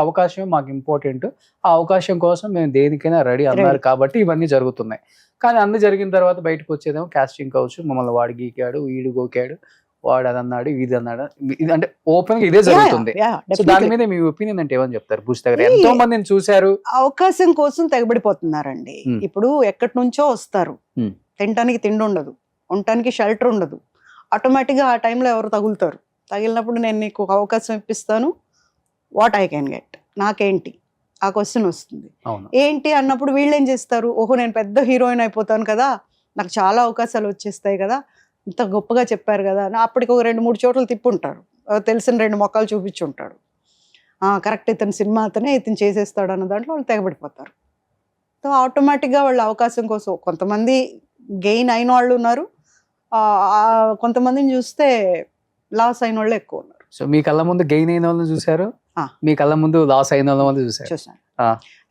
అవకాశం మాకు ఇంపార్టెంట్, ఆ అవకాశం కోసం మేము దేనికైనా రెడీ అన్నారు కాబట్టి ఇవన్నీ జరుగుతున్నాయి. కానీ అన్ని జరిగిన తర్వాత బయటకు వచ్చేదేమో కాస్టింగ్ కౌచ్, మమ్మల్ని వాడు గీకాడు, వీడు గోకాడు, వాడు అది అన్నాడు, ఇది అన్నాడు, ఇది అంటే ఓపెన్ గా ఇదే జరుగుతుంది. సో దాని మీద మీ ఒపీనియన్ అంటే ఏమని చెప్తారు? పూజిత గారు ఎంతో మందిని చూశారు. అవకాశం కోసం తెగబడిపోతున్నారండి. ఇప్పుడు ఎక్కడి నుంచో వస్తారు, తినటానికి తిండి ఉండదు, ఉండటానికి షెల్టర్ ఉండదు, ఆటోమేటిక్ గా ఆ టైంలో ఎవరు తగులుతారు. తగిలినప్పుడు నేను నీకు అవకాశం ఇప్పిస్తాను, వాట్ ఐ కెన్ గెట్, నాకేంటి ఆ క్వశ్చన్ వస్తుంది. ఏంటి అన్నప్పుడు వీళ్ళు ఏం చేస్తారు, ఓహో నేను పెద్ద హీరోయిన్ అయిపోతాను కదా, నాకు చాలా అవకాశాలు వచ్చేస్తాయి కదా, ఇంత గొప్పగా చెప్పారు కదా అని అప్పటికి ఒక 2-3 చోట్ల తిప్పుంటారు, తెలిసిన 2 మొక్కలు చూపించుంటాడు, కరెక్ట్ ఇతని సినిమా అతనే ఇతను చేసేస్తాడు అన్న దాంట్లో వాళ్ళు తెగబడిపోతారు. సో ఆటోమేటిక్గా వాళ్ళు అవకాశం కోసం కొంతమంది గెయిన్ అయిన వాళ్ళు ఉన్నారు, కొంతమందిని చూస్తే లాస్ అయిన వాళ్ళు ఎక్కువ ఉన్నారు. సో మీ కళ్ళ ముందు గెయిన్ అయిన వాళ్ళని చూసారు, మీ కళ్ళ ముందు లాస్ అయిన వాళ్ళని చూసారు. చూసాను.